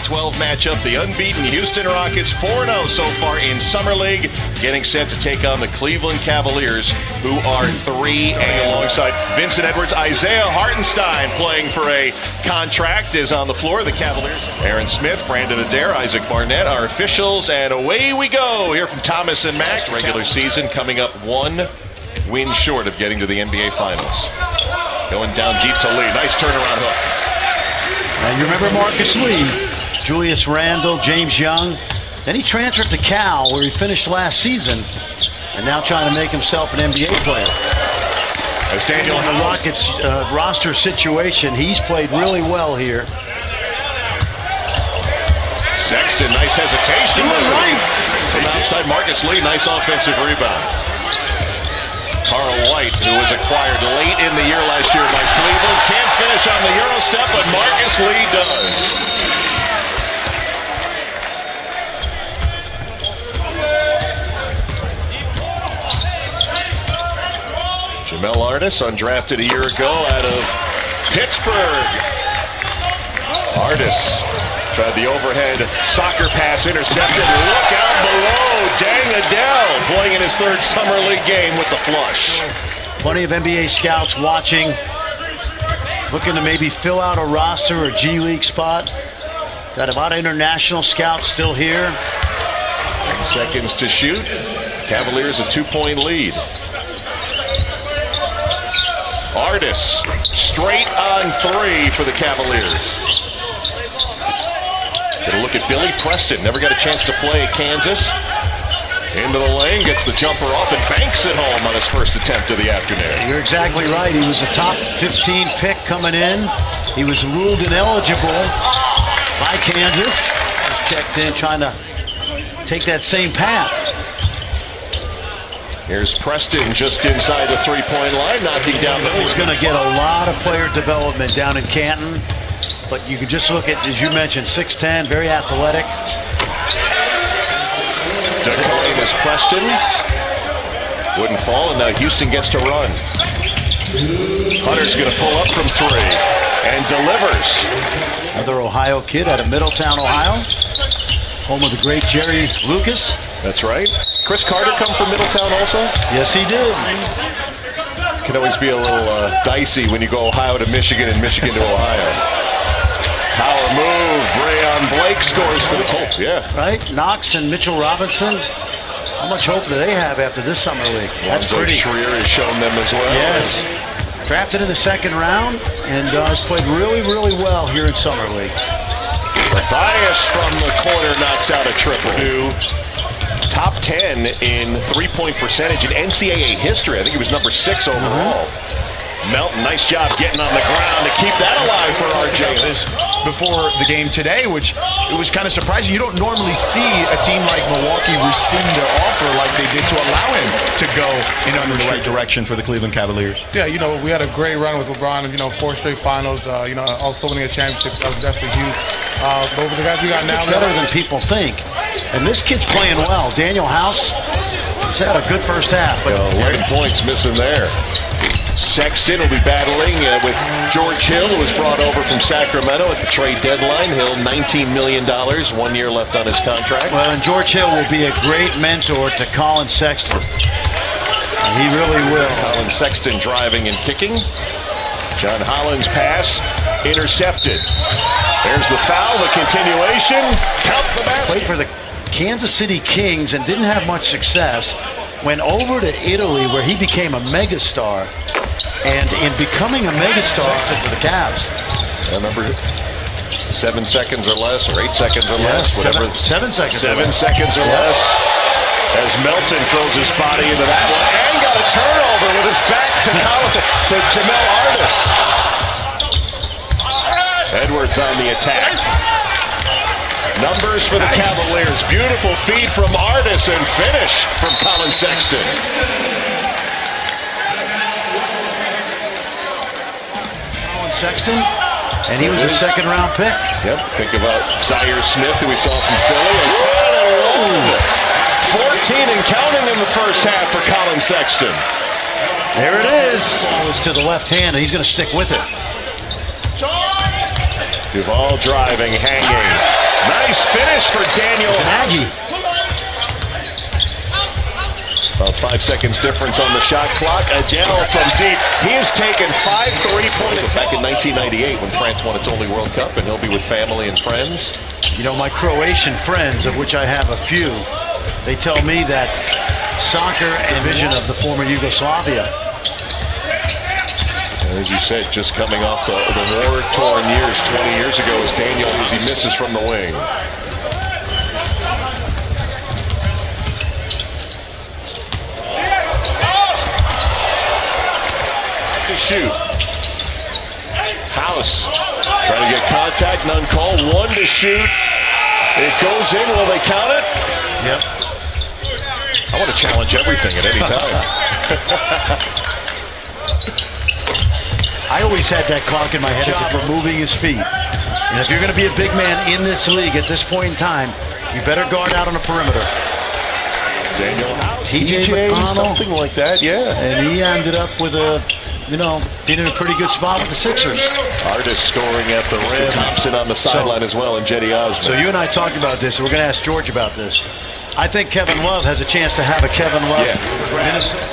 Week 12 matchup. The unbeaten Houston Rockets 4-0 so far in Summer League, getting set to take on the Cleveland Cavaliers, who are 3-0. Alongside Vincent Edwards, Isaiah Hartenstein playing for a contract is on the floor. The Cavaliers, Aaron Smith, Brandon Adair, Isaac Barnett, our officials, and away we go here from Thomas and Mack. Regular season coming up 1 win short of getting to the NBA Finals. Going down deep to Lee. Nice turnaround hook. And you remember Marcus Lee, Julius Randle, James Young. Then he transferred to Cal, where he finished last season, and now trying to make himself an NBA player. As Daniel on the Rockets roster situation, he's played really well here. Sexton, nice hesitation. From outside, Marcus Lee, nice offensive rebound. Carl White, who was acquired late in the year last year by Cleveland, can't finish on the Euro step, but Marcus Lee does. Jamel Artis, undrafted a year ago out of Pittsburgh. Artis tried the overhead soccer pass, intercepted. Look out below. Dang Adele playing in his 3rd Summer League game with the flush. Plenty of NBA scouts watching, looking to maybe fill out a roster or G League spot. Got a lot of international scouts still here. 10 seconds to shoot. Cavaliers a 2-point lead. Artis straight on 3 for the Cavaliers. Gonna look at Billy Preston. Never got a chance to play at Kansas. Into the lane, gets the jumper off and banks it home on his first attempt of the afternoon. You're exactly right. He was a top 15 pick coming in. He was ruled ineligible by Kansas. Just checked in, trying to take that same path. Here's Preston just inside the 3-point line, knocking down the... He's going to get a lot of player development down in Canton. But you can just look at, as you mentioned, 6'10", very athletic. Decline is Preston. Wouldn't fall, and now Houston gets to run. Hunter's going to pull up from 3 and delivers. Another Ohio kid out of Middletown, Ohio. Home of the great Jerry Lucas. That's right. Chris Carter come from Middletown also? Yes, he did. Can always be a little dicey when you go Ohio to Michigan and Michigan to Ohio. Power move. Rayon Blake scores for the Colts. Yeah. Right? Knox and Mitchell Robinson. How much hope do they have after this Summer League? That's pretty. Schreier has shown them as well. Yes. Drafted in the 2nd round and has played really, really well here in Summer League. Matthias from the corner knocks out a triple. Top 10 in 3-point percentage in NCAA history. I think he was number 6 overall. Melton, nice job getting on the ground to keep that alive for RJ. This before the game today, which it was kind of surprising. You don't normally see a team like Milwaukee rescind their offer like they did to allow him to go in the right direction for the Cleveland Cavaliers. Yeah, we had a great run with LeBron, 4 straight finals, also winning a championship. That was definitely huge. But with the guys we got now, it's better than people think. And this kid's playing well. Daniel House has had a good first half. But 11 points missing there. Sexton will be battling with George Hill, who was brought over from Sacramento at the trade deadline. Hill, $19 million, 1 year left on his contract. Well, and George Hill will be a great mentor to Colin Sexton. And he really will. Colin Sexton driving and kicking. John Holland's pass intercepted. There's the foul, the continuation. Count the basket. Played for the Kansas City Kings and didn't have much success. Went over to Italy, where he became a megastar. And in becoming a megastar for the Cavs. I remember 7 seconds or less, or 8 seconds or less, whatever. 7 seconds. 7 seconds or less. As Melton throws his body into that one and got a turnover with his back to Jamel Artis. Edwards on the attack. Numbers for the Cavaliers. Beautiful feed from Artis and finish from Colin Sexton. Sexton, and he was a 2nd round pick. Yep, think about Zaire Smith, who we saw from Philly. And 14 and counting in the first half for Colin Sexton. There it is. It was to the left hand, and he's going to stick with it. Duvall driving, hanging. Nice finish for Daniel. Aggie. About 5 seconds difference on the shot clock. Adele from deep. He has taken 5 3-pointers back in 1998 when France won its only World Cup, and he'll be with family and friends. You know, my Croatian friends, of which I have a few, they tell me that soccer and vision of the former Yugoslavia. As you said, just coming off the war-torn years 20 years ago as Daniel, as he misses from the wing. To shoot. House trying to get contact, none called. 1 to shoot. It goes in. Will they count it? Yep. I want to challenge everything at any time. I always had that clock in my head as if we're moving his feet. And if you're going to be a big man in this league at this point in time, you better guard out on the perimeter. Daniel House, TJ McConnell, something like that, yeah. And he ended up with being in a pretty good spot with the Sixers. Artist scoring at the rim. Thompson on the sideline as well, and Jetty Osman. So you and I talked about this, and we're going to ask George about this. I think Kevin Love has a chance to have a Kevin Love. Yeah.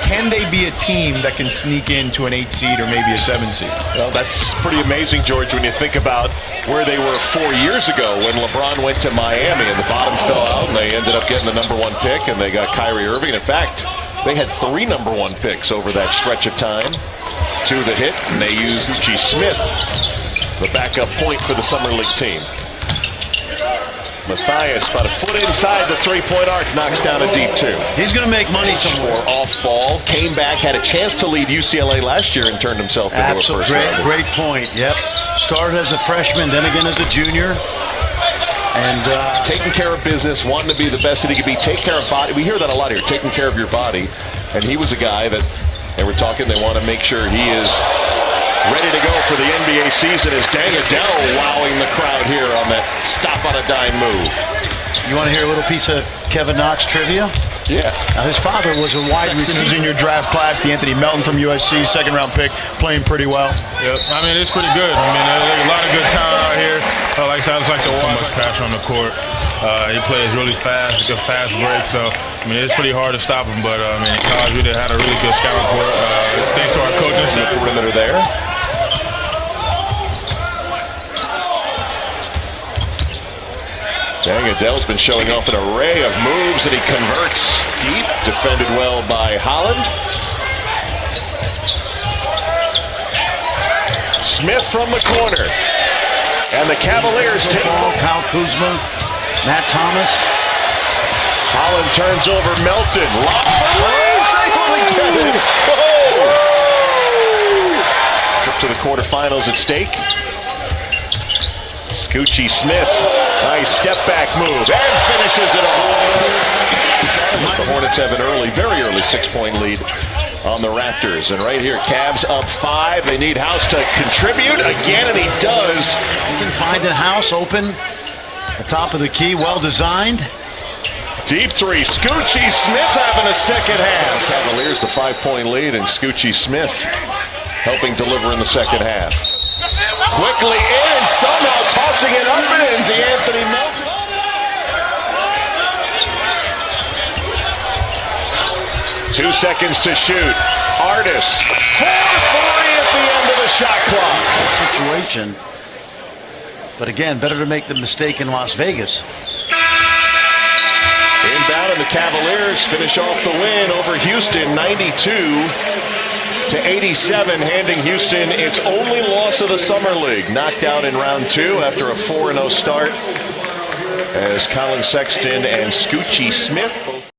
Can they be a team that can sneak into an 8 seed or maybe a 7 seed? Well, that's pretty amazing, George, when you think about where they were 4 years ago when LeBron went to Miami and the bottom fell out and they ended up getting the #1 pick and they got Kyrie Irving. And in fact, they had 3 #1 picks over that stretch of time. 2 that hit, and they used G. Smith, the backup point for the Summer League team. Matthias, about a foot inside the 3-point arc, knocks down a deep 2. He's going to make money somewhere. Off ball, came back, had a chance to lead UCLA last year and turned himself into a first rounder. Great point. Yep. Started as a freshman, then again as a junior. And taking care of business, wanting to be the best that he could be, take care of body. We hear that a lot here, taking care of your body. And he was a guy that they were talking, they want to make sure he is ready to go for the NBA season as Adele wowing the crowd here on that stop on a dime move. You want to hear a little piece of Kevin Knox trivia? Yeah. Now, his father was a wide receiver. Who's in your draft class, the Anthony Melton from USC, 2nd-round pick, playing pretty well. Yep. I mean, it's pretty good. I mean, there's a lot of good talent out here. Like I said, I just like to watch. So much passion on the court. He plays really fast, good fast break. So, I mean, it's pretty hard to stop him. But, I mean, in college, we had a really good scout report. Thanks to our coaching staff. Perimeter there. Adele's been showing off an array of moves that he converts deep. Defended well by Holland. Smith from the corner. And the Cavaliers take the ball. Kyle Kuzma, Matt Thomas. Holland turns over Melton. Lob for Reeves. Able to get it. Whoa! Trip to the quarterfinals at stake. Scoochie Smith. Nice step back move and finishes it off. The Hornets have an very early 6-point lead on the Raptors. And right here, Cavs up 5. They need House to contribute again, and he does. You can find the House open at the top of the key, well designed. Deep 3. Scoochie Smith having a second half. Cavaliers the 5-point lead, and Scoochie Smith helping deliver in the second half. Quickly in, somehow tossing it up and into Anthony Melton. Two seconds to shoot. Artist. 4-3 at the end of the shot clock. Situation. But again, better to make the mistake in Las Vegas. Inbound, and the Cavaliers finish off the win over Houston, 92-87, handing Houston its only loss of the Summer League. Knocked out in round 2 after a 4-0 start as Colin Sexton and Scoochie Smith